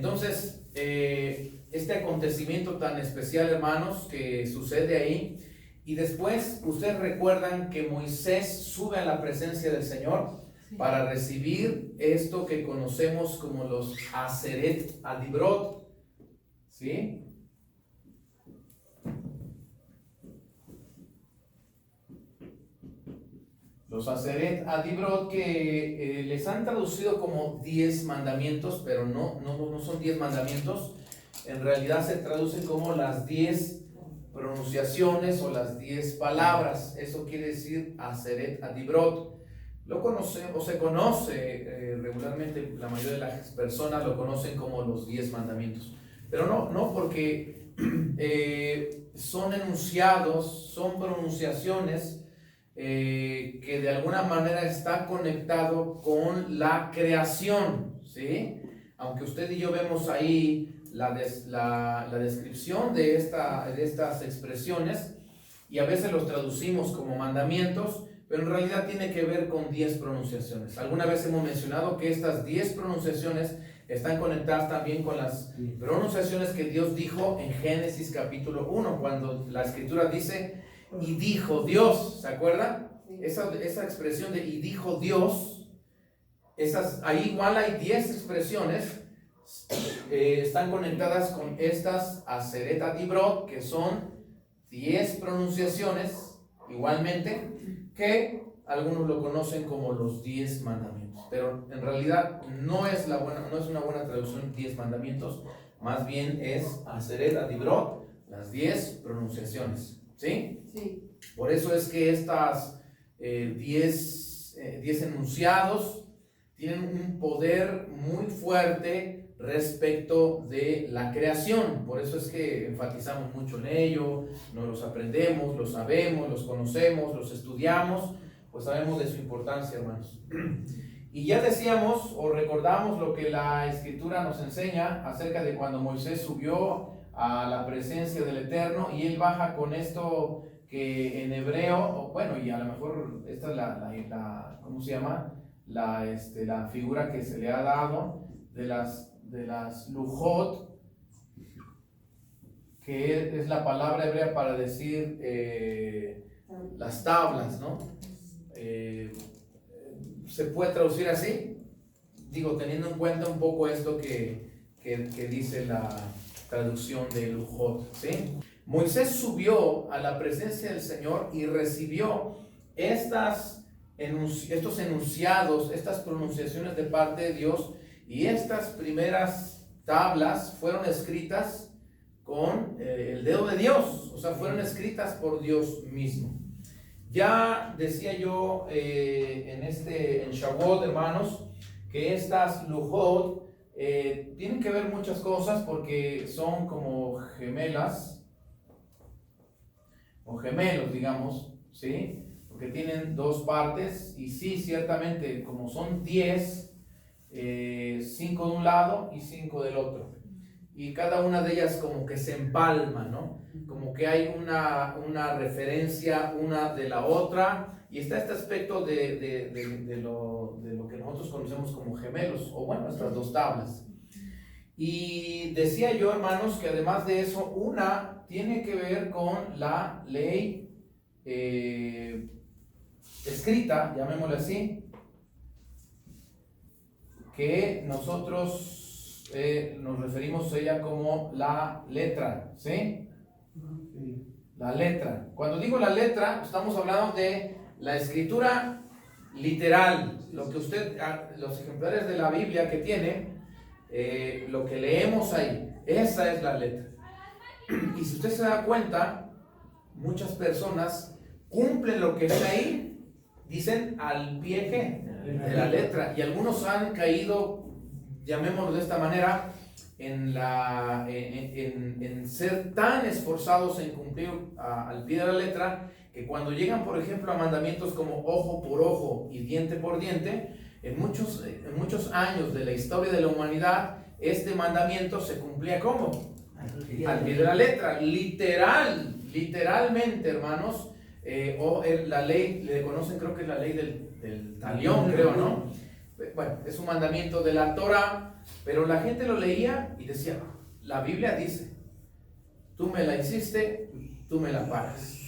Entonces, este acontecimiento tan especial, hermanos, que sucede ahí, y después ustedes recuerdan que Moisés sube a la presencia del Señor para recibir esto que conocemos como los Aseret Adibrot, ¿sí? Los Aseret Adibrot, que les han traducido como 10 mandamientos, pero no son 10 mandamientos. En realidad se traducen como las 10 pronunciaciones o las 10 palabras. Eso quiere decir Aseret Adibrot. Lo conoce o se conoce regularmente, la mayoría de las personas lo conocen como los 10 mandamientos. Pero no porque son enunciados, son pronunciaciones que de alguna manera está conectado con la creación, ¿sí? Aunque usted y yo vemos ahí la descripción de estas expresiones y a veces los traducimos como mandamientos, pero en realidad tiene que ver con 10 pronunciaciones. Alguna vez hemos mencionado que estas 10 pronunciaciones están conectadas también con las pronunciaciones que Dios dijo en Génesis capítulo 1, cuando la escritura dice y dijo Dios, ¿se acuerdan? Esa expresión de y dijo Dios, ahí igual hay 10 expresiones, están conectadas con estas Aseret Adibrot, que son 10 pronunciaciones, igualmente, que algunos lo conocen como los 10 mandamientos, pero en realidad no es una buena traducción 10 mandamientos, más bien es Aseret Adibrot, las 10 pronunciaciones. ¿Sí? Sí. Por eso es que estas 10 enunciados tienen un poder muy fuerte respecto de la creación. Por eso es que enfatizamos mucho en ello, nos los aprendemos, los sabemos, los conocemos, los estudiamos, pues sabemos de su importancia, hermanos. Y ya decíamos o recordamos lo que la Escritura nos enseña acerca de cuando Moisés subió a la presencia del Eterno y él baja con esto que en hebreo, bueno, y a lo mejor esta es ¿cómo se llama? La figura que se le ha dado de las lujot, que es la palabra hebrea para decir las tablas, ¿no? ¿Se puede traducir así? Digo, teniendo en cuenta un poco esto que dice la traducción de Lujot, ¿sí? Moisés subió a la presencia del Señor y recibió estos enunciados, estas pronunciaciones de parte de Dios, y estas primeras tablas fueron escritas con el dedo de Dios, o sea, fueron escritas por Dios mismo. Ya decía yo en Shavuot, hermanos, que estas Lujot tienen que ver muchas cosas porque son como gemelas o gemelos, digamos, ¿sí? Porque tienen dos partes y sí, ciertamente, como son 10, 5 de un lado y 5 del otro. Y cada una de ellas como que se empalma, ¿no? Como que hay una referencia una de la otra, y está este aspecto de lo que nosotros conocemos como gemelos, o bueno, estas dos tablas. Y decía yo, hermanos, que además de eso, una tiene que ver con la ley escrita, llamémosle así, que nosotros nos referimos a ella como la letra, ¿sí? La letra. Cuando digo la letra, estamos hablando de la escritura literal, lo que los ejemplares de la Biblia que tiene, lo que leemos ahí, esa es la letra. Y si usted se da cuenta, muchas personas cumplen lo que está ahí, dicen al pie de la letra, y algunos han caído, llamémoslo de esta manera, en ser tan esforzados en cumplir al pie de la letra, que cuando llegan, por ejemplo, a mandamientos como ojo por ojo y diente por diente, en muchos años de la historia de la humanidad, este mandamiento se cumplía ¿cómo? Al pie de la letra, literalmente, hermanos. La ley, le conocen, creo que es la ley del talión, creo, ¿no? bueno, es un mandamiento de la Torah, pero la gente lo leía y decía, la Biblia dice, tú me la hiciste, tú me la pagas.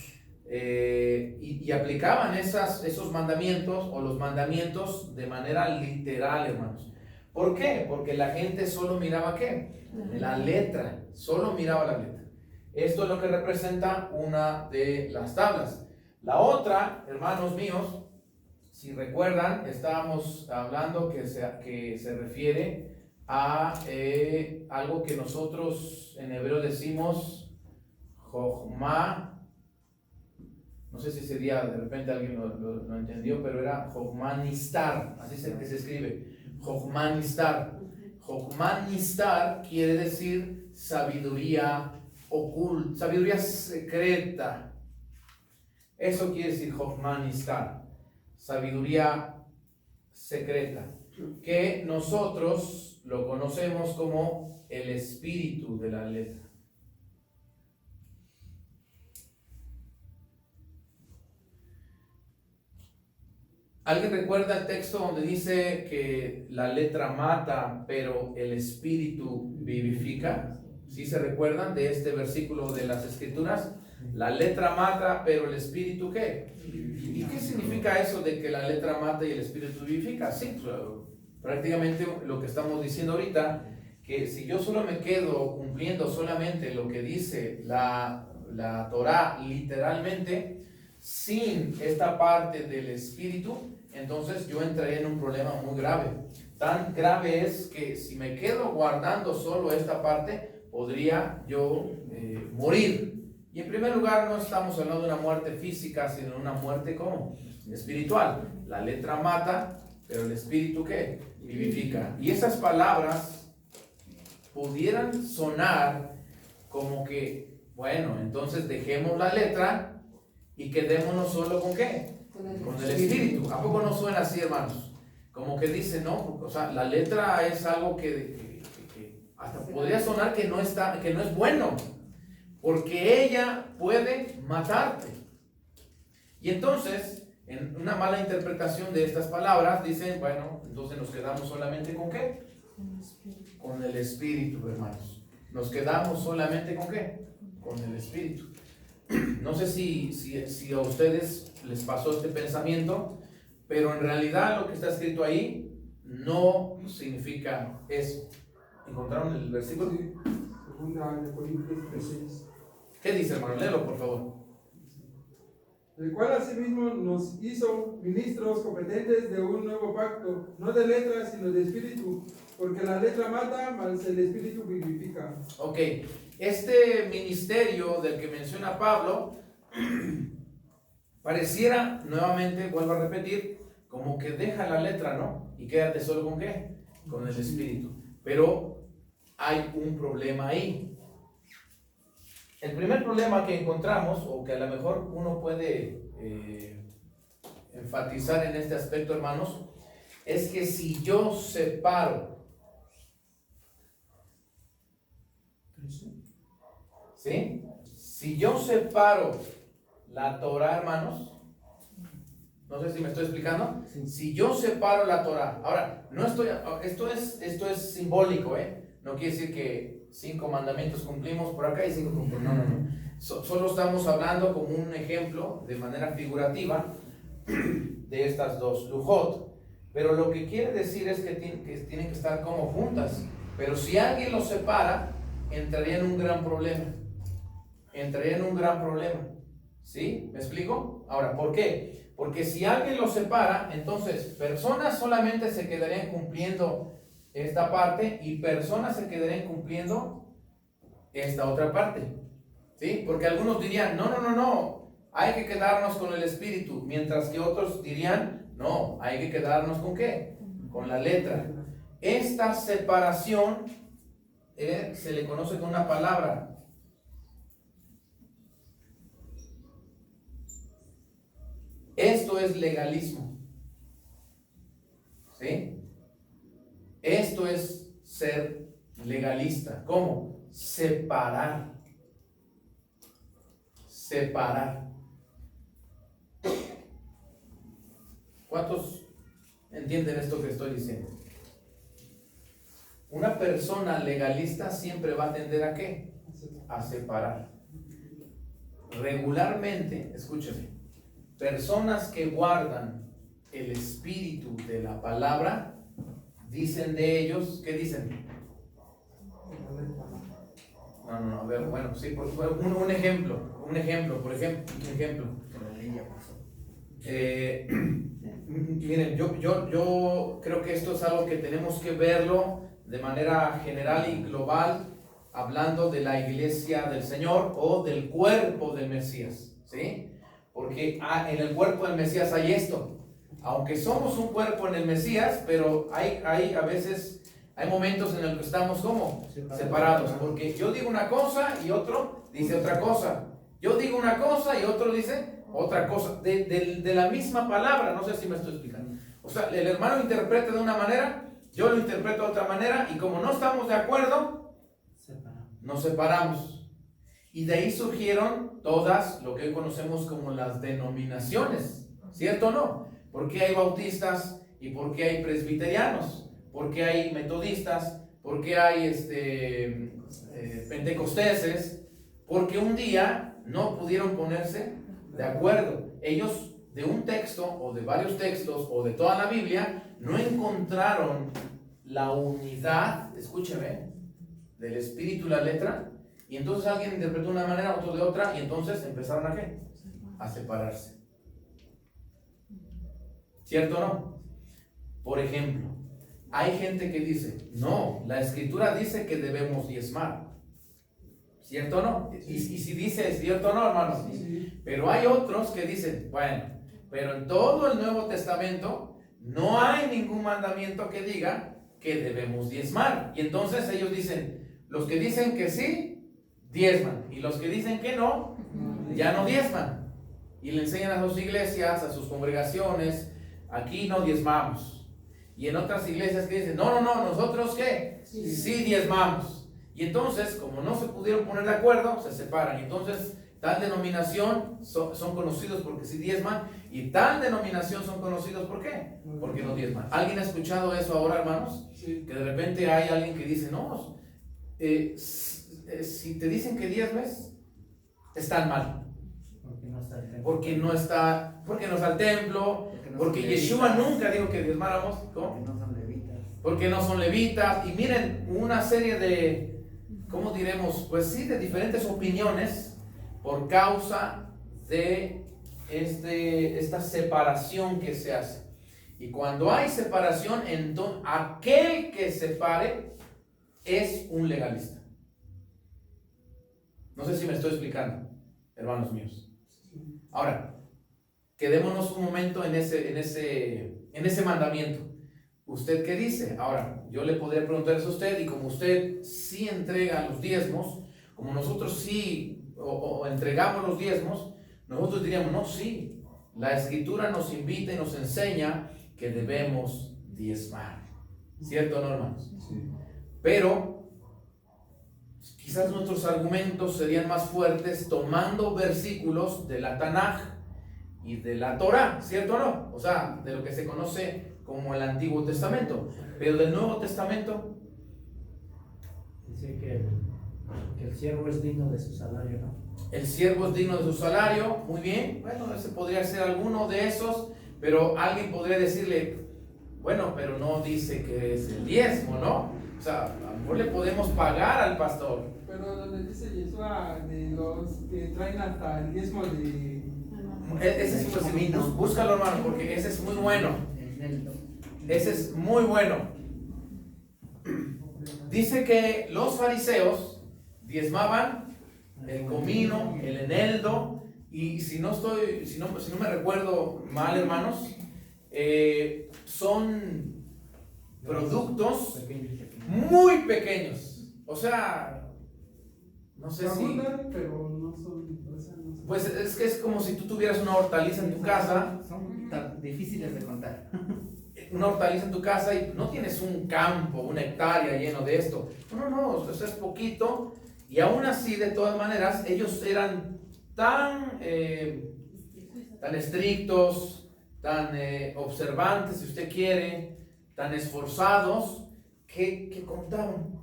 Y aplicaban esos mandamientos o los mandamientos de manera literal, hermanos. ¿Por qué? Porque la gente solo miraba ¿qué? La letra, solo miraba la letra. Esto es lo que representa una de las tablas. La otra, hermanos míos, si recuerdan, estábamos hablando que se refiere a algo que nosotros en hebreo decimos Jochma. No sé si ese día de repente alguien lo entendió, pero era Jochma Nistar, así es el que se escribe, Jochma Nistar. Jochma Nistar quiere decir sabiduría oculta, sabiduría secreta. Eso quiere decir Jochma Nistar, sabiduría secreta, que nosotros lo conocemos como el espíritu de la letra. ¿Alguien recuerda el texto donde dice que la letra mata, pero el espíritu vivifica? ¿Sí se recuerdan de este versículo de las Escrituras? La letra mata, pero el espíritu ¿qué? ¿Y qué significa eso de que la letra mata y el espíritu vivifica? Sí, prácticamente lo que estamos diciendo ahorita, que si yo solo me quedo cumpliendo solamente lo que dice la Torah literalmente, sin esta parte del espíritu, entonces yo entraré en un problema muy grave. Tan grave es que si me quedo guardando solo esta parte, podría yo morir. Y en primer lugar no estamos hablando de una muerte física, sino de una muerte ¿cómo? Espiritual. La letra mata, pero el espíritu ¿qué? Vivifica. Y esas palabras pudieran sonar como que, bueno, entonces dejemos la letra y quedémonos solo ¿con qué? Con el espíritu. ¿A poco no suena así, hermanos? Como que dice, no, o sea, la letra es algo que hasta podría sonar que no es bueno, porque ella puede matarte. Y entonces, en una mala interpretación de estas palabras, dicen, bueno, entonces nos quedamos solamente ¿con qué? Con el espíritu, hermanos. Nos quedamos solamente ¿con qué? Con el espíritu. No sé si a ustedes les pasó este pensamiento, pero en realidad lo que está escrito ahí no significa eso. ¿Encontraron el versículo? Sí, segunda de Corintios 3:6. ¿Qué dice, hermano? Léelo, por favor. El cual asimismo nos hizo ministros competentes de un nuevo pacto, no de letra, sino de espíritu, porque la letra mata, mas el espíritu vivifica. Ok, este ministerio del que menciona Pablo pareciera, nuevamente, vuelvo a repetir, como que deja la letra, ¿no? Y quédate solo ¿con qué? Con el espíritu. Pero hay un problema ahí. El primer problema que encontramos, o que a lo mejor uno puede enfatizar en este aspecto, hermanos, es que si yo separo, ¿sí? Si yo separo la Torah, hermanos, no sé si me estoy explicando. Si yo separo la Torah, ahora, esto es simbólico, no quiere decir que 5 mandamientos cumplimos por acá y 5 cumplimos, no. Solo estamos hablando como un ejemplo, de manera figurativa, de estas dos, lujot. Pero lo que quiere decir es que tienen que estar como juntas. Pero si alguien los separa, entraría en un gran problema. ¿Sí? ¿Me explico? Ahora, ¿por qué? Porque si alguien los separa, entonces personas solamente se quedarían cumpliendo esta parte y personas se quedarían cumpliendo esta otra parte. ¿Sí? Porque algunos dirían, no, hay que quedarnos con el espíritu, mientras que otros dirían, no, hay que quedarnos ¿con qué? Con la letra. Esta separación se le conoce con una palabra. Esto es legalismo. ¿Sí? Esto es ser legalista. ¿Cómo? Separar. ¿Cuántos entienden esto que estoy diciendo. Una persona legalista siempre va a tender a ¿qué? A separar. Regularmente, escúcheme, personas que guardan el espíritu de la palabra, dicen de ellos, ¿qué dicen? No, a ver, bueno, sí, un ejemplo, miren, yo creo que esto es algo que tenemos que verlo de manera general y global, hablando de la iglesia del Señor o del cuerpo del Mesías, ¿sí? Porque en el cuerpo del Mesías hay esto, aunque somos un cuerpo en el Mesías, pero hay a veces, hay momentos en los que estamos como separados, porque yo digo una cosa y otro dice otra cosa, yo digo una cosa y otro dice otra cosa, de la misma palabra, no sé si me estoy explicando. O sea, el hermano interpreta de una manera, yo lo interpreto de otra manera, y como no estamos de acuerdo, nos separamos. Y de ahí surgieron todas lo que hoy conocemos como las denominaciones, ¿cierto o no? ¿Por qué hay bautistas y por qué hay presbiterianos? ¿Por qué hay metodistas? ¿Por qué hay pentecosteses? Porque un día no pudieron ponerse de acuerdo. Ellos de un texto o de varios textos o de toda la Biblia no encontraron la unidad, escúcheme, del espíritu y la letra, y entonces alguien interpretó de una manera, otro de otra, y entonces empezaron a ¿qué? A separarse. ¿Cierto o no? Por ejemplo, hay gente que dice, no, la escritura dice que debemos diezmar. ¿Cierto o no? Y si dice cierto o no, hermanos. Sí. Pero hay otros que dicen, bueno, pero en todo el Nuevo Testamento no hay ningún mandamiento que diga que debemos diezmar. Y entonces ellos dicen, los que dicen que sí, diezman. Y los que dicen que no, ya no diezman. Y le enseñan a sus iglesias, a sus congregaciones, aquí no diezmamos. Y en otras iglesias que dicen, no, nosotros ¿qué? Sí diezmamos. Y entonces, como no se pudieron poner de acuerdo, se separan. Y entonces, tal denominación son conocidos porque sí diezman, y tal denominación son conocidos ¿por qué? Porque no diezman. ¿Alguien ha escuchado eso ahora, hermanos? Sí. Que de repente hay alguien que dice, no, si te dicen que diezmes, están mal. Porque no está al templo, porque Yeshua nunca dijo que diezmáramos. ¿Cómo? Porque no son levitas. Y miren, una serie de, ¿cómo diremos? Pues sí, de diferentes opiniones por causa de esta separación que se hace. Y cuando hay separación, entonces aquel que separe es un legalista. No sé si me estoy explicando, hermanos míos. Ahora, quedémonos un momento en ese mandamiento. ¿Usted qué dice? Ahora, yo le podría preguntar eso a usted, y como usted sí entrega los diezmos, como nosotros sí o entregamos los diezmos, nosotros diríamos, no, sí, la escritura nos invita y nos enseña que debemos diezmar. ¿Cierto o no, hermanos? Sí. Pero quizás nuestros argumentos serían más fuertes tomando versículos de la Tanaj y de la Torah, ¿cierto o no? O sea, de lo que se conoce como el Antiguo Testamento. Pero del Nuevo Testamento dice que el siervo es digno de su salario, ¿no? El siervo es digno de su salario. Muy bien, bueno, ese podría ser alguno de esos, pero alguien podría decirle, bueno, pero no dice que es el diezmo, ¿no? O sea, a lo mejor le podemos pagar al pastor. Pero donde dice Yeshua de los que traen hasta el diezmo de... Ese es búscalo, hermano, porque ese es muy bueno. Ese es muy bueno. Dice que los fariseos diezmaban el comino, el eneldo, y si no me recuerdo mal, hermanos, son productos muy pequeños. O sea, no sé si... pero no son... O sea, no son. Pues es que es como si tú tuvieras una hortaliza en tu casa. Son tan difíciles de contar. Una hortaliza en tu casa y no tienes un campo, una hectárea lleno de esto. No, eso es poquito. Y aún así, de todas maneras, ellos eran tan estrictos, tan observantes, si usted quiere, tan esforzados, que contaban.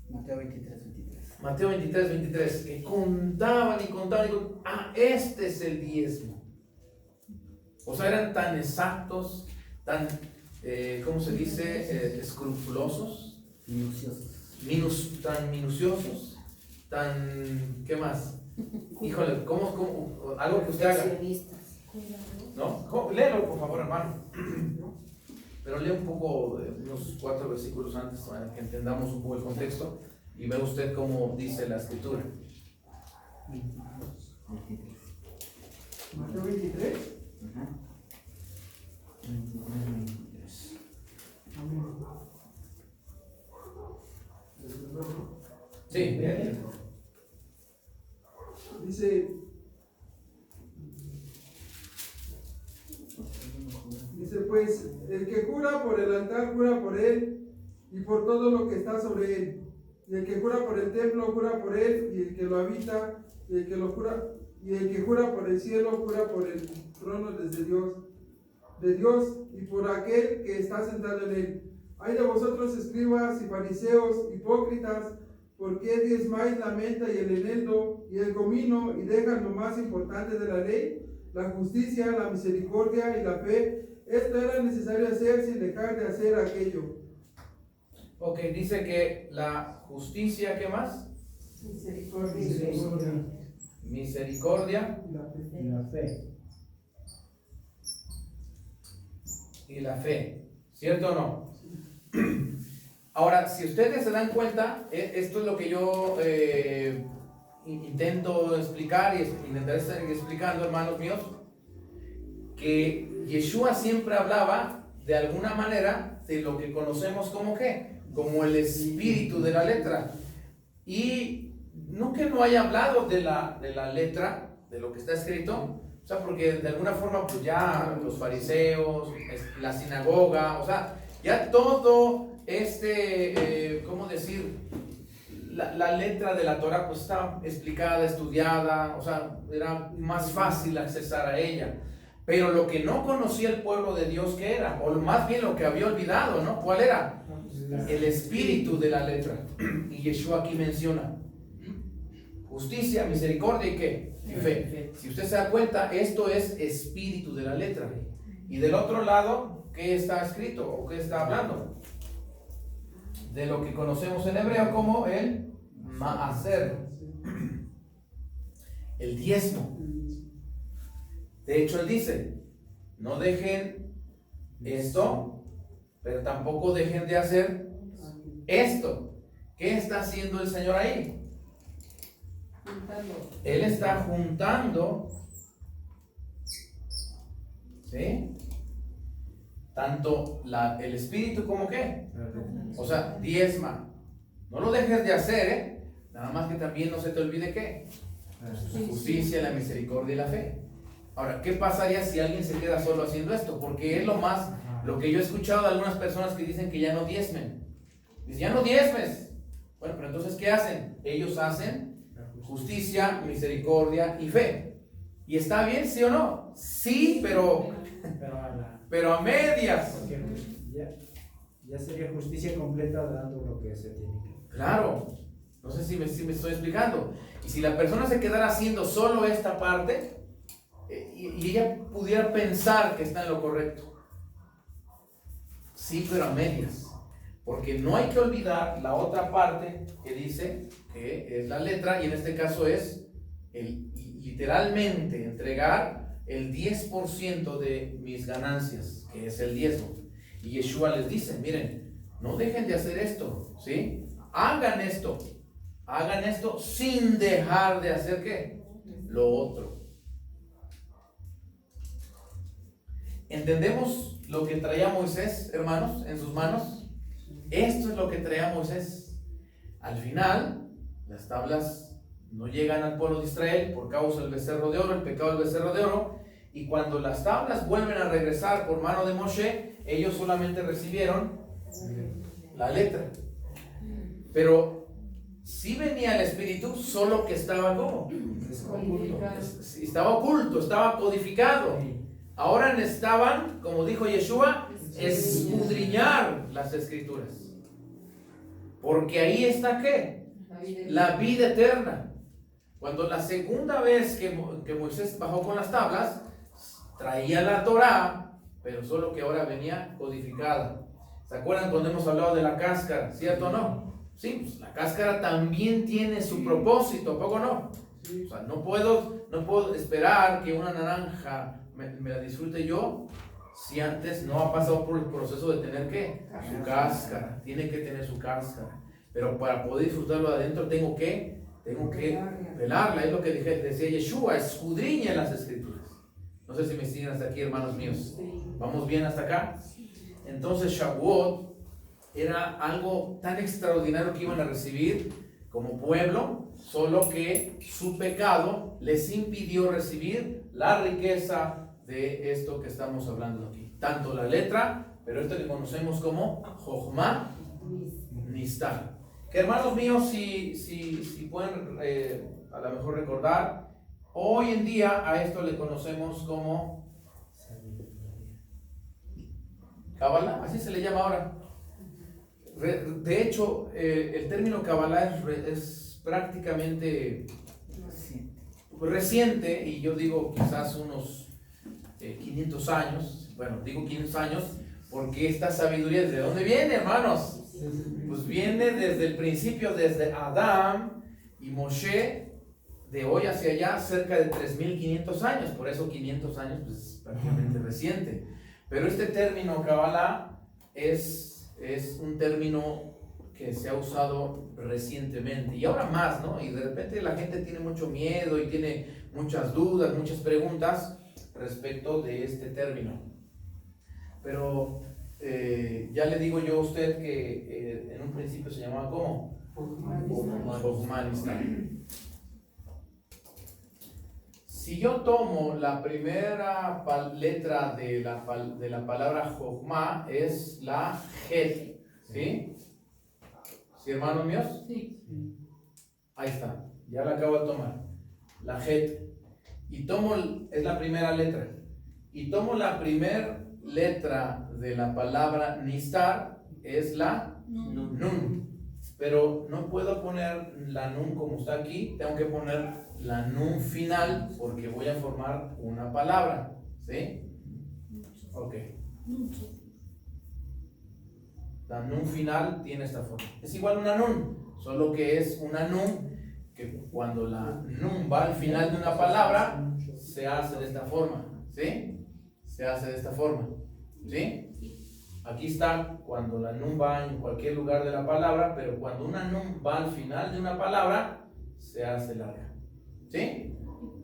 Mateo 23:23. Mateo 23:23, que contaban y contaban y contaban. Ah, este es el diezmo. O sea, eran tan exactos, tan, ¿cómo se dice? Escrupulosos. Minuciosos. Tan minuciosos, tan, ¿qué más? Híjole, ¿cómo? Algo que usted haga, ¿no? Léelo, por favor, hermano. Pero lea un poco, unos 4 versículos antes para que entendamos un poco el contexto y vea usted cómo dice la escritura. 23. Mateo 23. Ajá. 23. Amén. Sí, dice pues, el que jura por el altar, jura por él y por todo lo que está sobre él. Y el que jura por el templo, jura por él y el que lo habita, y el que jura por el cielo, jura por el trono desde de Dios y por aquel que está sentado en él. Ay de vosotros, escribas y fariseos, hipócritas, ¿por qué diezmáis la menta y el eneldo y el comino y dejan lo más importante de la ley, la justicia, la misericordia y la fe? Esto era necesario hacer sin dejar de hacer aquello. ok, dice que la justicia, ¿qué más? Misericordia. Misericordia Y la fe. y la fe. ¿Cierto o no? Ahora, si ustedes se dan cuenta, esto es lo que yo intento explicar y intentaré seguir explicando, hermanos míos, que Yeshua siempre hablaba de alguna manera de lo que conocemos como ¿qué? Como el espíritu de la letra. Y no que no haya hablado de la letra, de lo que está escrito, o sea, porque de alguna forma pues ya los fariseos, la sinagoga, o sea, ya todo ¿cómo decir? La letra de la Torah pues está explicada, estudiada, o sea, era más fácil accesar a ella. Pero lo que no conocía el pueblo de Dios, ¿qué era? O más bien lo que había olvidado, ¿no? ¿Cuál era? El espíritu de la letra. Y Yeshua aquí menciona justicia, misericordia y ¿qué? Y fe. Si usted se da cuenta, esto es espíritu de la letra. Y del otro lado, ¿qué está escrito o qué está hablando? De lo que conocemos en hebreo como el maaser, el diezmo. De hecho, él dice, no dejen esto, pero tampoco dejen de hacer esto. ¿Qué está haciendo el Señor ahí? Él está juntando, ¿sí? Tanto el espíritu como ¿qué? O sea, diezma. No lo dejes de hacer, nada más que también no se te olvide ¿qué? Justicia, la misericordia y la fe. Ahora, ¿qué pasaría si alguien se queda solo haciendo esto? Porque es lo que yo he escuchado de algunas personas que dicen que ya no diezmen. Dicen, ya no diezmes. Bueno, pero entonces, ¿qué hacen? Ellos hacen justicia, misericordia y fe. ¿Y está bien, sí o no? Sí, pero a medias. Porque ya sería justicia completa dando lo que se tiene que. Claro. No sé si me estoy explicando. Y si la persona se quedara haciendo solo esta parte, y ella pudiera pensar que está en lo correcto. Sí, pero a medias. Porque no hay que olvidar la otra parte que dice que es la letra, y en este caso es literalmente entregar el 10% de mis ganancias, que es el diezmo. Y Yeshua les dice, miren, no dejen de hacer esto, ¿sí? Hagan esto sin dejar de hacer ¿qué? Lo otro. ¿Entendemos lo que traía Moisés, hermanos, en sus manos? Esto es lo que traía Moisés. Al final, las tablas no llegan al pueblo de Israel por causa del becerro de oro, el pecado del becerro de oro, y cuando las tablas vuelven a regresar por mano de Moshe, ellos solamente recibieron la letra. Pero sí venía el Espíritu, solo que estaba ¿cómo? Estaba oculto, estaba codificado. Ahora necesitaban, como dijo Yeshua, escudriñar las escrituras. Porque ahí está ¿qué? La vida eterna. Cuando la segunda vez que Moisés bajó con las tablas, traía la Torá, pero solo que ahora venía codificada. ¿Se acuerdan cuando hemos hablado de la cáscara? ¿Cierto o no? Sí, pues la cáscara también tiene su propósito, ¿a poco no? O sea, no puedo esperar que una naranja me la disfrute yo si antes no ha pasado por el proceso de tener ¿qué? Su cáscara. Tiene que tener su cáscara. Pero para poder disfrutarlo de adentro tengo que pelarla. Es lo que decía Yeshua, escudriña las escrituras. No sé si me siguen hasta aquí, hermanos míos. ¿Vamos bien hasta acá? Entonces Shavuot era algo tan extraordinario que iban a recibir como pueblo, solo que su pecado les impidió recibir la riqueza de esto que estamos hablando aquí. Tanto la letra, pero esto que conocemos como Jochma Nistar. Que hermanos míos, si pueden a lo mejor recordar, hoy en día a esto le conocemos como Kabbalah, así se le llama ahora. De hecho, el término Kabbalah es prácticamente reciente, y yo digo quizás unos 500 años. Bueno, digo 500 años porque esta sabiduría, ¿de dónde viene, hermanos? Pues viene desde el principio, desde Adán y Moshe, de hoy hacia allá, cerca de 3500 años. Por eso 500 años pues, es prácticamente reciente. Pero este término Kabbalah es un término que se ha usado recientemente y ahora más, ¿no? Y de repente la gente tiene mucho miedo y tiene muchas dudas, muchas preguntas respecto de este término. Pero ya le digo yo a usted que en un principio se llamaba ¿cómo? Jochma Nistar. Si yo tomo la primera letra de la palabra Jochma, es la Het, ¿sí? ¿Sí, hermanos míos? Sí. Ahí está, ya la acabo de tomar. La Het. Y tomo, es la primera letra. Y tomo la primera letra de la palabra Nistar, es la Nun. Pero no puedo poner la Nun como está aquí, tengo que poner la Nun final porque voy a formar una palabra. ¿Sí? Ok. La Nun final tiene esta forma. Es igual a una Nun, solo que es una Nun que cuando la Nun va al final de una palabra, se hace de esta forma. ¿Sí? Se hace de esta forma. ¿Sí? Aquí está cuando la Nun va en cualquier lugar de la palabra, pero cuando una Nun va al final de una palabra, se hace larga. ¿Sí?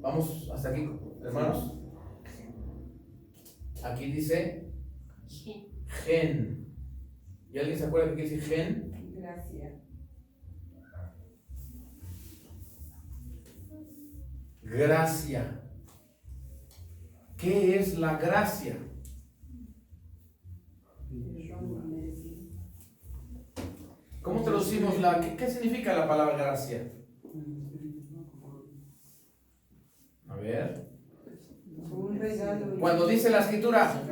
Vamos hasta aquí, hermanos. Aquí dice Gen. ¿Y alguien se acuerda de qué dice Gen? Gracias. Gracia. ¿Qué es la gracia? ¿Cómo traducimos qué significa la palabra gracia? A ver. Un regalo. Cuando dice la escritura,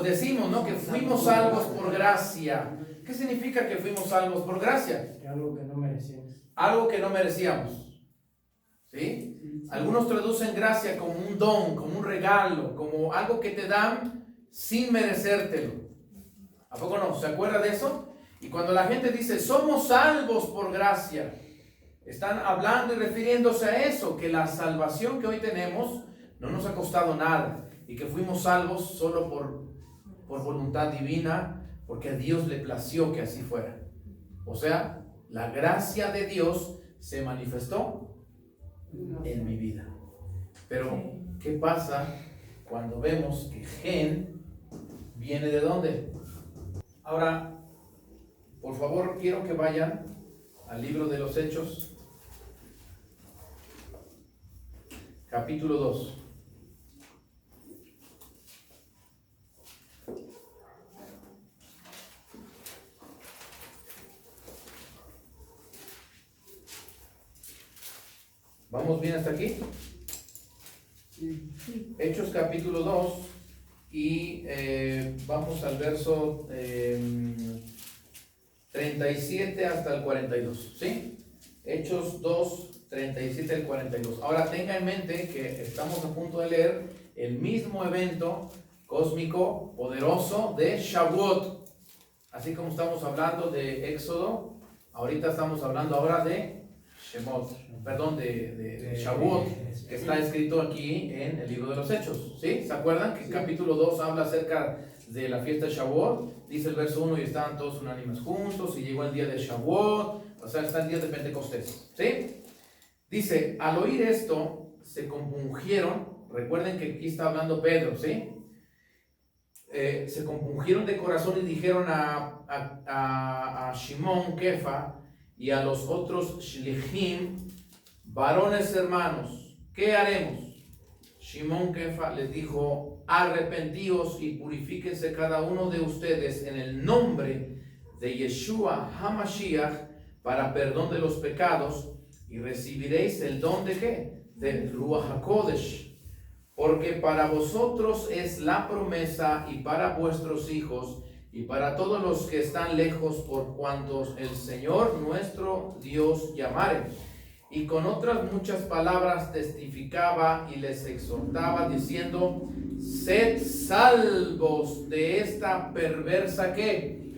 decimos, ¿no? Que fuimos salvos por gracia. ¿Qué significa que fuimos salvos por gracia? Algo que no merecíamos. Algo que no merecíamos. ¿Sí? Algunos traducen gracia como un don, como un regalo, como algo que te dan sin merecértelo. ¿A poco no? ¿Se acuerda de eso? Y cuando la gente dice, somos salvos por gracia, están hablando y refiriéndose a eso, que la salvación que hoy tenemos no nos ha costado nada y que fuimos salvos solo por voluntad divina, porque a Dios le plació que así fuera. O sea, la gracia de Dios se manifestó en mi vida. Pero, ¿qué pasa cuando vemos que Gen viene de dónde? Ahora, por favor, quiero que vayan al libro de los Hechos, capítulo 2. ¿Vamos bien hasta aquí? Sí. Hechos capítulo 2 y vamos al verso 37 hasta el 42, ¿sí? Hechos 2, 37 al 42. Ahora tenga en mente que estamos a punto de leer el mismo evento cósmico poderoso de Shavuot. Así como estamos hablando de Éxodo, ahorita estamos hablando ahora de Shemot, perdón, de Shavuot, que está escrito aquí en el libro de los Hechos, ¿sí? ¿Se acuerdan que el capítulo 2 habla acerca de la fiesta de Shavuot? Dice el verso 1, y estaban todos unánimes juntos, y llegó el día de Shavuot, o sea, está el día de Pentecostés, ¿sí? Dice, al oír esto, se compungieron, recuerden que aquí está hablando Pedro, ¿sí? Se compungieron de corazón y dijeron a Shimón, Kefa, y a los otros Shlichim, varones hermanos, ¿qué haremos? Shimón Kefa les dijo, arrepentíos y purifíquense cada uno de ustedes en el nombre de Yeshua HaMashiach para perdón de los pecados y recibiréis el don de ¿qué? Del Ruach HaKodesh. Porque para vosotros es la promesa y para vuestros hijos y para todos los que están lejos por cuantos el Señor nuestro Dios llamare. Y con otras muchas palabras testificaba y les exhortaba diciendo, sed salvos de esta perversa ¿qué?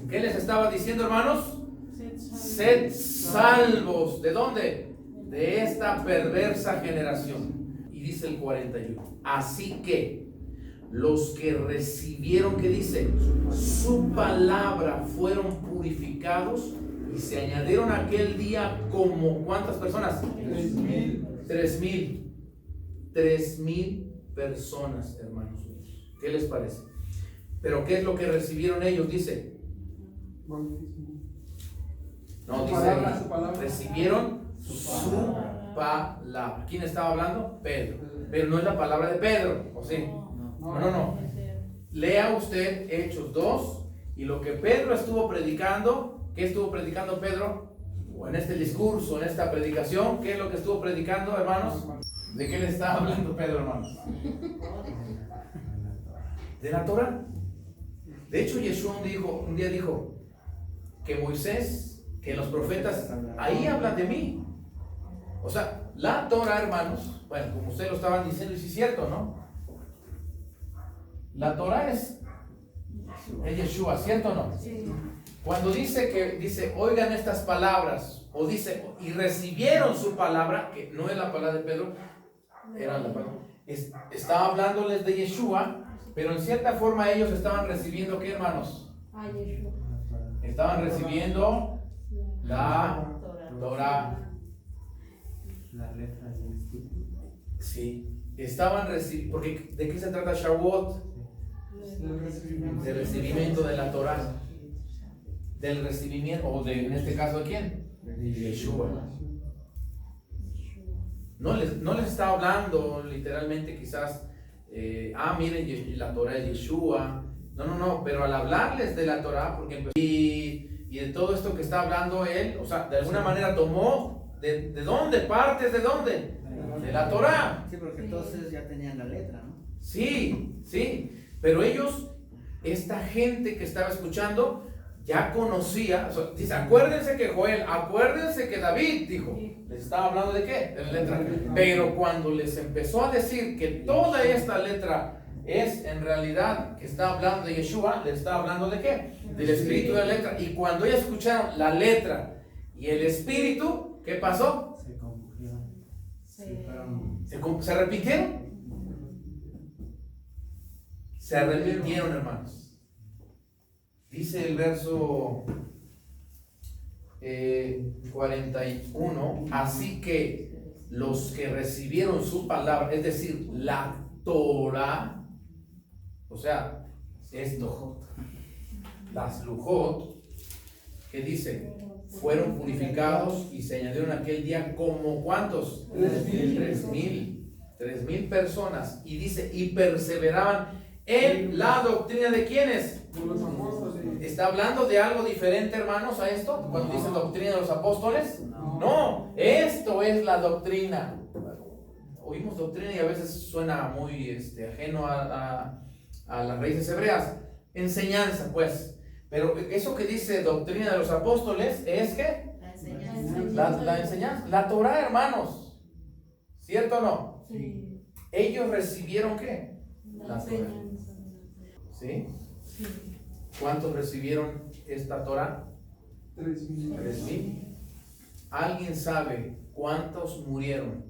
¿Qué les estaba diciendo, hermanos? Sed salvos. ¿De dónde? De esta perversa generación. Y dice el 41. Así que los que recibieron, ¿qué dice? Su palabra fueron purificados y se añadieron aquel día como ¿cuántas personas? 3,000. 3,000 personas, hermanos míos. ¿Qué les parece? Pero ¿qué es lo que recibieron ellos? Dice. No, dice, recibieron su palabra. ¿Quién estaba hablando? Pedro. Pero no es la palabra de Pedro, ¿o sí? No. Lea usted Hechos 2 y lo que Pedro estuvo predicando. ¿Qué estuvo predicando Pedro? O en este discurso, en esta predicación, ¿qué es lo que estuvo predicando, hermanos? ¿De qué le está hablando Pedro, hermanos? ¿De la Torah? De hecho, Yeshua un día dijo que Moisés, que los profetas, ahí hablan de mí. O sea, la Torah, hermanos, bueno, como ustedes lo estaban diciendo, y sí es cierto, ¿no? La Torah es Yeshua, ¿cierto o no? Sí. Cuando dice, oigan estas palabras, o dice, y recibieron su palabra, que no es la palabra de Pedro, era la palabra, estaba hablándoles de Yeshua, pero en cierta forma ellos estaban recibiendo, ¿qué, hermanos? Yeshua. Estaban recibiendo la Torah. Las letras del Espíritu. Sí, estaban recibiendo, porque ¿de qué se trata Shavuot? Del recibimiento de la Torah. Del recibimiento, o de, en este caso, ¿de quién? De Yeshua. No les está hablando literalmente quizás, miren, la Torah es Yeshua. No, pero al hablarles de la Torah, porque y de todo esto que está hablando él, o sea, de alguna manera tomó, ¿de dónde? ¿Partes de dónde? De la Torah. Sí, porque entonces ya tenían la letra, ¿no? Sí, pero ellos, esta gente que estaba escuchando, ya conocía, o sea, dice, acuérdense que Joel, acuérdense que David dijo, les estaba hablando de qué, de la letra, pero cuando les empezó a decir que toda esta letra es en realidad que está hablando de Yeshua, les está hablando de qué, del espíritu de la letra, y cuando ellos escucharon la letra y el espíritu, ¿qué pasó? Se confundieron. ¿Se arrepintieron? Se arrepintieron, hermanos. Dice el verso 41, así que los que recibieron su palabra, es decir, la Torah, o sea, esto, las Lujot, que dice, fueron purificados y se añadieron aquel día como ¿cuántos? 3,000 personas, y dice, y perseveraban en la doctrina de ¿quiénes? De los apóstoles. ¿Está hablando de algo diferente, hermanos, a esto? Cuando dice doctrina de los apóstoles. No, esto es la doctrina. oímos doctrina y a veces suena muy ajeno a las raíces hebreas. Enseñanza, pues. Pero eso que dice doctrina de los apóstoles es que La enseñanza. la enseñanza, la Torah, hermanos. ¿Cierto o no? Sí. Ellos recibieron ¿qué? La enseñanza. ¿Sí? Sí. ¿Cuántos recibieron esta Torah? 3,000. 3,000. ¿Alguien sabe cuántos murieron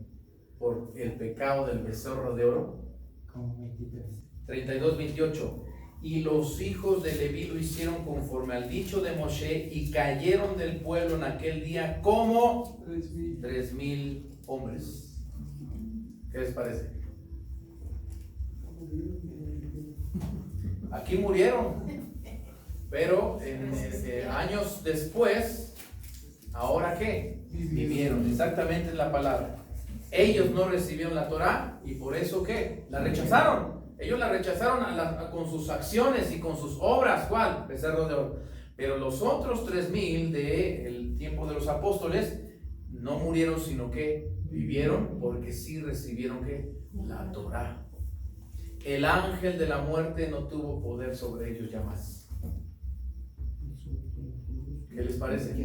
por el pecado del becerro de oro? Como 23. 32:28. Y los hijos de Leví lo hicieron conforme al dicho de Moshe y cayeron del pueblo en aquel día como 3,000. 3,000 hombres. ¿Qué les parece? Aquí murieron, pero años después, ¿ahora qué? Vivieron, exactamente es la palabra. Ellos no recibieron la Torah y por eso ¿qué? La rechazaron. Ellos la rechazaron con sus acciones y con sus obras. ¿Cuál? Becerro de oro. Pero los otros 3,000 del tiempo de los apóstoles no murieron, sino que vivieron porque sí recibieron ¿qué? La Torah. El ángel de la muerte no tuvo poder sobre ellos ya más. ¿Qué les parece?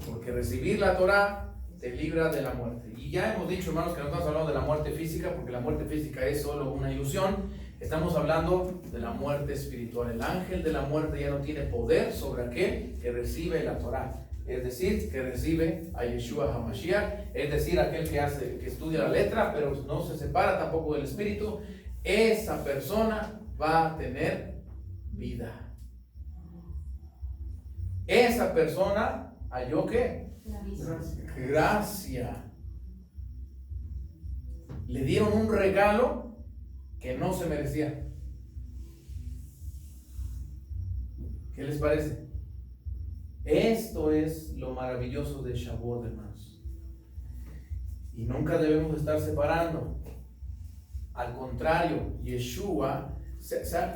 Porque recibir la Torah te libra de la muerte. Y ya hemos dicho, hermanos, que no estamos hablando de la muerte física, porque la muerte física es solo una ilusión. Estamos hablando de la muerte espiritual. El ángel de la muerte ya no tiene poder sobre aquel que recibe la Torah. Es decir, que recibe a Yeshua HaMashiach. Es decir, aquel que estudia la letra, pero no se separa tampoco del espíritu. Esa persona va a tener vida. Esa persona halló ¿qué? Gracia. Le dieron un regalo que no se merecía. ¿Qué les parece? Esto es lo maravilloso de Shavuot, hermanos. Y nunca debemos estar separando. Al contrario, Yeshua,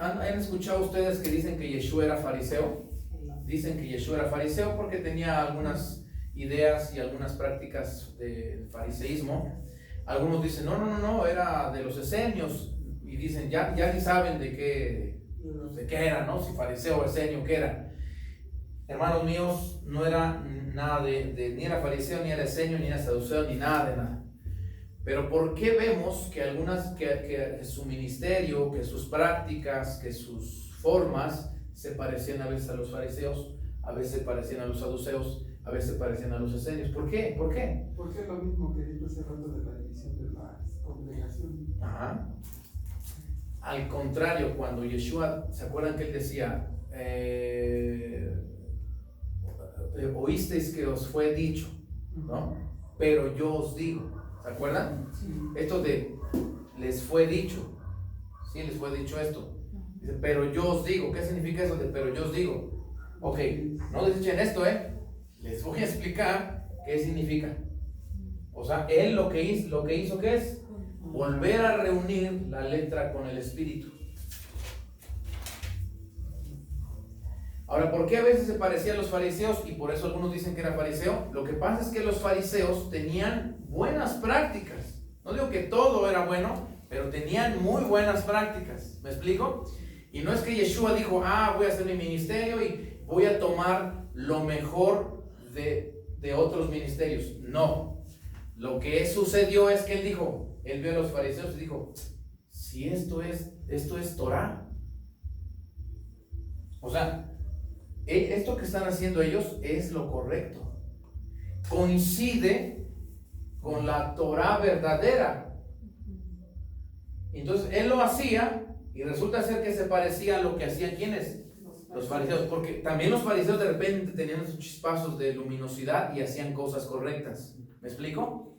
¿han escuchado ustedes que dicen que Yeshua era fariseo? Dicen que Yeshua era fariseo porque tenía algunas ideas y algunas prácticas de fariseísmo. Algunos dicen, no, era de los esenios. Y dicen, ya ni saben de qué era, ¿no? Si fariseo o esenio, ¿qué era? Hermanos míos, no era nada ni era fariseo, ni era esenio, ni era saduceo, ni nada de nada. Pero ¿por qué vemos que que su ministerio, que sus prácticas, que sus formas se parecían a veces a los fariseos, a veces se parecían a los saduceos, a veces se parecían a los esenios? ¿Por qué? ¿Por qué? Porque es lo mismo que dijo hace rato de la división de las congregaciones. Ajá. Al contrario, cuando Yeshua, ¿se acuerdan que él decía? Oísteis que os fue dicho, ¿no? Pero yo os digo. ¿Se acuerdan? Sí. Esto de les fue dicho. Sí, les fue dicho esto. Dice, pero yo os digo. ¿Qué significa eso de pero yo os digo? Ok, no les echen esto, les voy a explicar qué significa. O sea, él lo que hizo ¿qué es? Volver a reunir la letra con el espíritu. Ahora, ¿por qué a veces se parecía a los fariseos? Y por eso algunos dicen que era fariseo. Lo que pasa es que los fariseos tenían buenas prácticas. No digo que todo era bueno, pero tenían muy buenas prácticas. ¿Me explico? Y no es que Yeshua dijo, voy a hacer mi ministerio y voy a tomar lo mejor de otros ministerios. No. Lo que sucedió es que él vio a los fariseos y dijo, si esto es Torah. O sea, esto que están haciendo ellos es lo correcto. Coincide con la Torah verdadera. Entonces él lo hacía y resulta ser que se parecía a lo que hacían ¿quiénes? Los fariseos. Porque también los fariseos de repente tenían esos chispazos de luminosidad y hacían cosas correctas. ¿Me explico?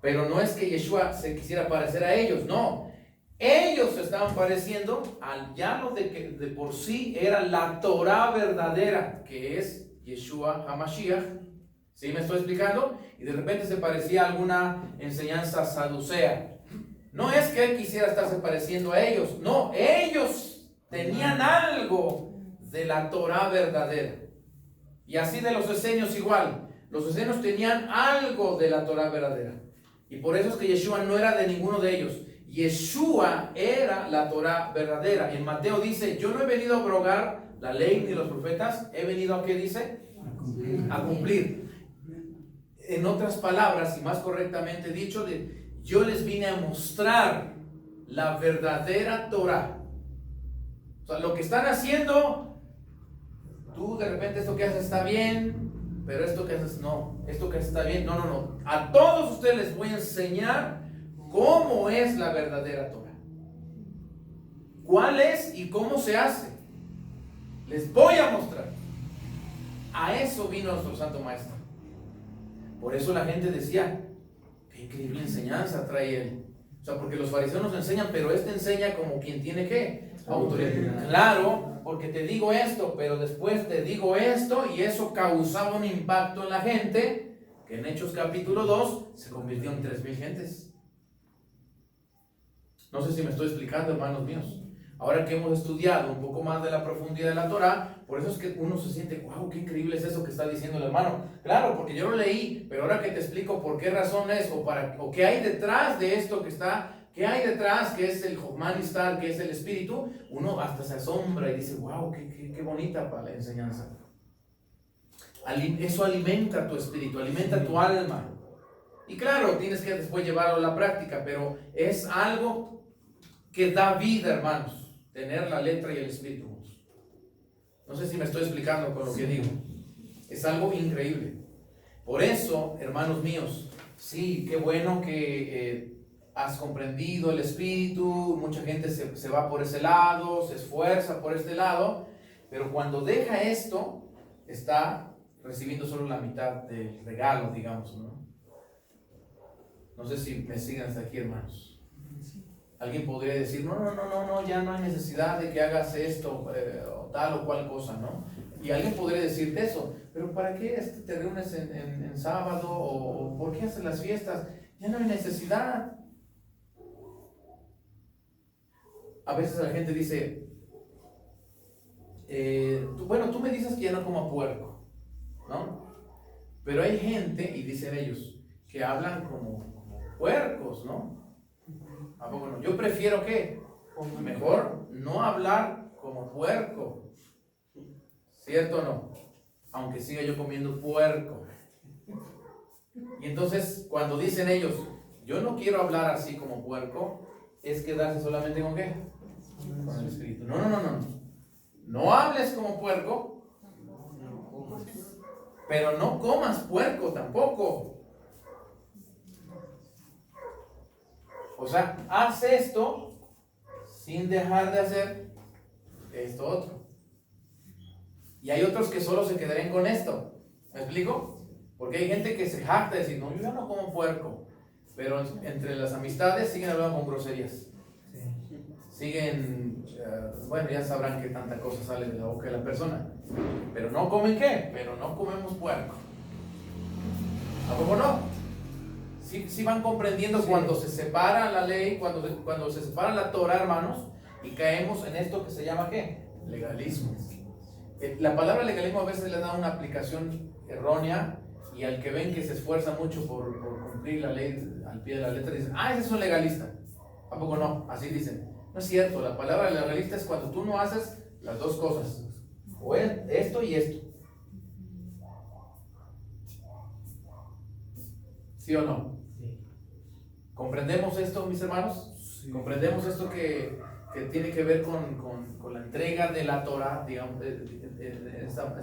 Pero no es que Yeshua se quisiera parecer a ellos, no. Ellos se estaban pareciendo al ya lo de que de por sí era la Torah verdadera, que es Yeshua HaMashiach. ¿Sí me estoy explicando? Y de repente se parecía a alguna enseñanza saducea. No es que él quisiera estarse pareciendo a ellos, no, ellos tenían algo de la Torah verdadera. Y así de los esenios igual. Los esenios tenían algo de la Torah verdadera. Y por eso es que Yeshua no era de ninguno de ellos. Yeshua era la Torah verdadera. En Mateo dice, yo no he venido a abrogar la ley ni los profetas, he venido a, ¿qué dice? A cumplir. En otras palabras, y más correctamente dicho, yo les vine a mostrar la verdadera Torah. O sea, lo que están haciendo, tú de repente esto que haces está bien, pero esto que haces no, esto que haces está bien, no. A todos ustedes les voy a enseñar cómo es la verdadera Torah. ¿Cuál es y cómo se hace? Les voy a mostrar. A eso vino nuestro Santo Maestro. Por eso la gente decía, qué increíble enseñanza trae él. O sea, porque los fariseos nos enseñan, pero este enseña como quien tiene que autoridad. Claro, porque te digo esto, pero después te digo esto, y eso causaba un impacto en la gente, que en Hechos capítulo 2 se convirtió en 3,000 gentes. No sé si me estoy explicando, hermanos míos. Ahora que hemos estudiado un poco más de la profundidad de la Torah, por eso es que uno se siente, wow, qué increíble es eso que está diciendo el hermano. Claro, porque yo lo leí, pero ahora que te explico por qué razón es, o qué hay detrás de esto que está, qué hay detrás, que es el Jochman Istar, que es el espíritu, uno hasta se asombra y dice, wow, qué bonita para la enseñanza. Eso alimenta tu espíritu, alimenta tu alma. Y claro, tienes que después llevarlo a la práctica, pero es algo que da vida, hermanos. Tener la letra y el espíritu. No sé si me estoy explicando con lo que digo. Es algo increíble. Por eso, hermanos míos, sí, qué bueno que has comprendido el espíritu. Mucha gente se va por ese lado, se esfuerza por este lado, pero cuando deja esto, está recibiendo solo la mitad del regalo, digamos, ¿no? No sé si me siguen hasta aquí, hermanos. Alguien podría decir, no, ya no hay necesidad de que hagas esto, o tal o cual cosa, ¿no? Y alguien podría decirte eso, pero ¿para qué te reúnes en sábado? ¿O por qué haces las fiestas? Ya no hay necesidad. A veces la gente dice, tú me dices que ya no coma puerco, ¿no? Pero hay gente, y dicen ellos, que hablan como puercos, ¿no? ¿A poco no? Yo prefiero que mejor no hablar como puerco, ¿cierto o no? Aunque siga yo comiendo puerco. Y entonces cuando dicen ellos, yo no quiero hablar así como puerco, es quedarse solamente con ¿qué? Con el espíritu. No hables como puerco, pero no comas puerco tampoco. O sea, haz esto sin dejar de hacer esto otro. Y hay otros que solo se quedarían con esto. ¿Me explico? Porque hay gente que se jacta de decir, no, yo no como puerco. Pero entre las amistades siguen hablando con groserías. Siguen, bueno, ya sabrán que tanta cosa sale de la boca de la persona. Pero no comen ¿qué? Pero no comemos puerco. ¿A poco no? Sí van comprendiendo cuando se separa la ley, cuando se separa la Torah, hermanos, y caemos en esto que se llama ¿qué? Legalismo. La palabra legalismo a veces le da una aplicación errónea, y al que ven que se esfuerza mucho por cumplir la ley al pie de la letra, dicen, ese es un legalista. ¿A poco no? Así dicen. No es cierto, la palabra legalista es cuando tú no haces las dos cosas, o esto y esto. ¿Sí o no? Sí. ¿¿Comprendemos esto, mis hermanos? Sí. ¿Comprendemos esto que tiene que ver con la entrega de la Torah, digamos,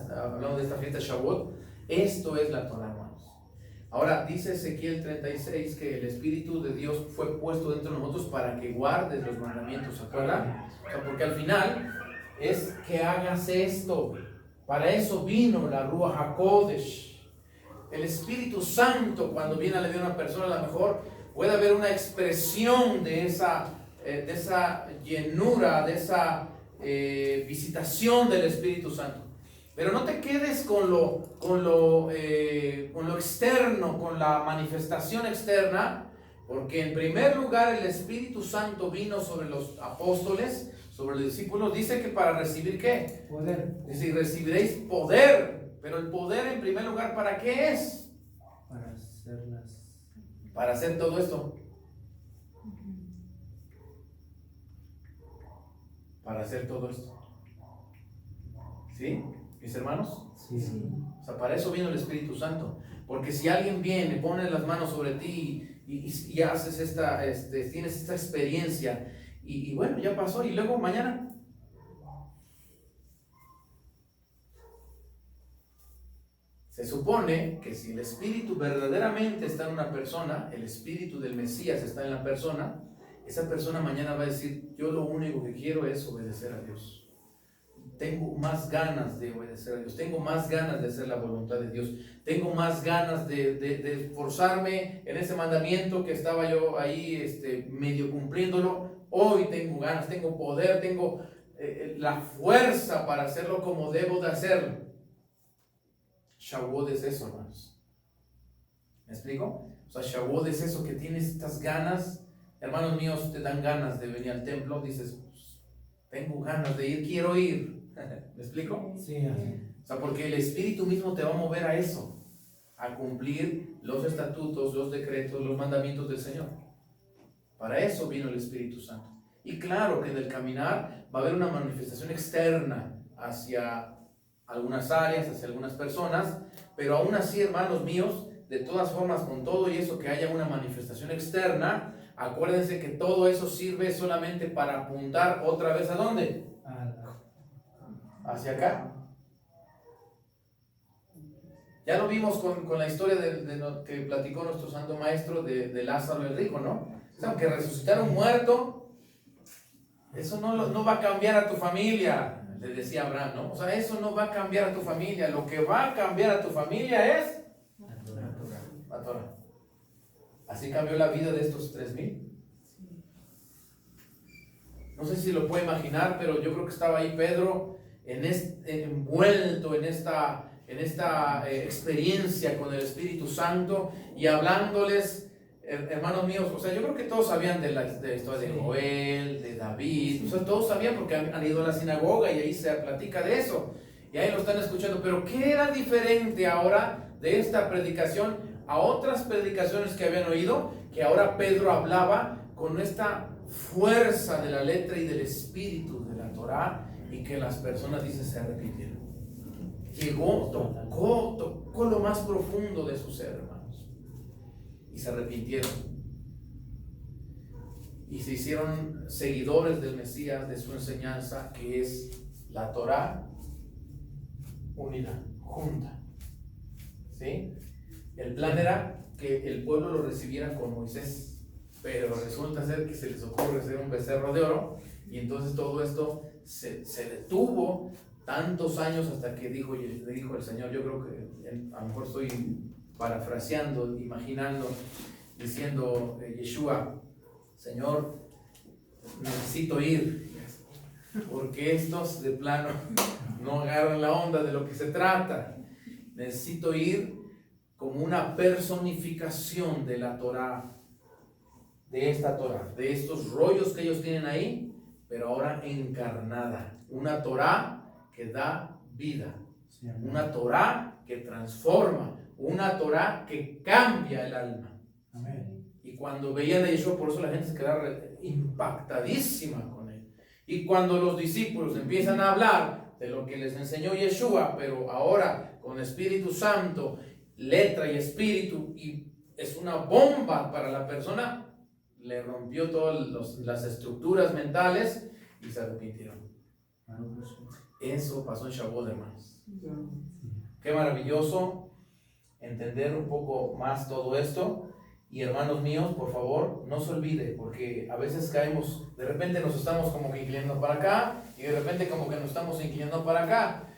hablando de esta fiesta Shavuot? Esto es la Torah, hermanos. Ahora, dice Ezequiel 36 que el Espíritu de Dios fue puesto dentro de nosotros para que guardes los mandamientos, ¿se acuerdan? O sea, porque al final es que hagas esto. Para eso vino la Ruach HaKodesh. El Espíritu Santo, cuando viene a la vida de una persona, a lo mejor puede haber una expresión de esa llenura, de esa visitación del Espíritu Santo. Pero no te quedes con lo externo, con la manifestación externa, porque en primer lugar el Espíritu Santo vino sobre los apóstoles, sobre los discípulos. Dice que para recibir ¿qué? Poder. Dice, recibiréis poder. Pero el poder en primer lugar, ¿para qué es? Para hacer las para hacer todo esto. Para hacer todo esto. ¿Sí? Mis hermanos. Sí. O sea, para eso vino el Espíritu Santo. Porque si alguien viene, pone las manos sobre ti y haces tienes esta experiencia y bueno, ya pasó y luego mañana. Se supone que si el Espíritu verdaderamente está en una persona, el Espíritu del Mesías está en la persona, esa persona mañana va a decir, yo lo único que quiero es obedecer a Dios. Tengo más ganas de obedecer a Dios, tengo más ganas de hacer la voluntad de Dios, tengo más ganas de esforzarme en ese mandamiento que estaba yo ahí medio cumpliéndolo. Hoy tengo ganas, tengo poder, tengo la fuerza para hacerlo como debo de hacerlo. Shavuot es eso, hermanos. ¿Me explico? O sea, Shavuot es eso, que tienes estas ganas. Hermanos míos, te dan ganas de venir al templo, dices, pues, tengo ganas de ir, quiero ir. ¿Me explico? Sí, así. O sea, porque el Espíritu mismo te va a mover a eso, a cumplir los estatutos, los decretos, los mandamientos del Señor. Para eso vino el Espíritu Santo. Y claro que en el caminar va a haber una manifestación externa hacia algunas áreas, hacia algunas personas, pero aún así, hermanos míos, de todas formas, con todo y eso, que haya una manifestación externa, acuérdense que todo eso sirve solamente para apuntar otra vez ¿a dónde? Hacia acá. Ya lo vimos con la historia que platicó nuestro santo maestro de Lázaro el rico, ¿no? O sea, que resucitar a un muerto, eso no va a cambiar a tu familia, le decía Abraham, ¿no? O sea, eso no va a cambiar a tu familia. Lo que va a cambiar a tu familia es la Torah. Así cambió la vida de estos 3,000. No sé si lo puede imaginar, pero yo creo que estaba ahí Pedro envuelto en esta experiencia con el Espíritu Santo y hablándoles, hermanos míos. O sea, yo creo que todos sabían de la historia de Joel, de David. O sea, todos sabían porque han ido a la sinagoga y ahí se platica de eso. Y ahí lo están escuchando. Pero ¿qué era diferente ahora de esta predicación a otras predicaciones que habían oído? Que ahora Pedro hablaba con esta fuerza de la letra y del espíritu de la Torah, y que las personas, dicen, se arrepintieron. Tocó lo más profundo de su ser, hermanos, y se arrepintieron y se hicieron seguidores del Mesías, de su enseñanza, que es la Torah unida, junta. ¿Sí? El plan era que el pueblo lo recibiera con Moisés, pero resulta ser que se les ocurre hacer un becerro de oro, y entonces todo esto se detuvo tantos años hasta que dijo el Señor. Yo creo que a lo mejor estoy parafraseando, imaginando, diciendo Yeshua, Señor, necesito ir, porque estos de plano no agarran la onda de lo que se trata. Necesito ir como una personificación de la Torah, de esta Torah, de estos rollos que ellos tienen ahí, pero ahora encarnada. Una Torah que da vida, una Torah que transforma, una Torah que cambia el alma. Amén. Y cuando veían a Yeshua, por eso la gente se quedaba impactadísima con él. Y cuando los discípulos empiezan a hablar de lo que les enseñó Yeshua, pero ahora con Espíritu Santo, letra y espíritu, y es una bomba para la persona, le rompió todas las estructuras mentales y se arrepintieron. Eso pasó en Shavuot, hermanos. Qué maravilloso entender un poco más todo esto. Y hermanos míos, por favor, no se olvide, porque a veces caemos, de repente nos estamos como que inclinando para acá, y de repente como que nos estamos inclinando para acá.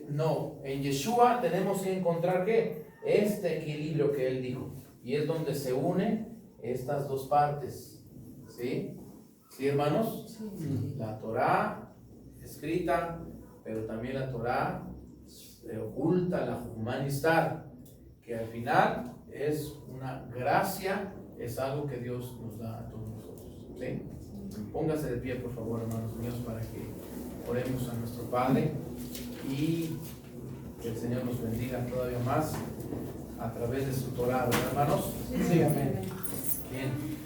No, en Yeshua tenemos que encontrar ¿qué? Este equilibrio que él dijo, y es donde se une estas dos partes. ¿Sí? ¿Sí, hermanos? Sí. La Torah escrita, pero también la Torah oculta, la humanidad, que al final es una gracia, es algo que Dios nos da a todos nosotros. ¿Sí? Póngase de pie, por favor, hermanos míos, para que oremos a nuestro Padre y que el Señor nos bendiga todavía más a través de su Torah, ¿verdad, hermanos? Sí, amén. Bien.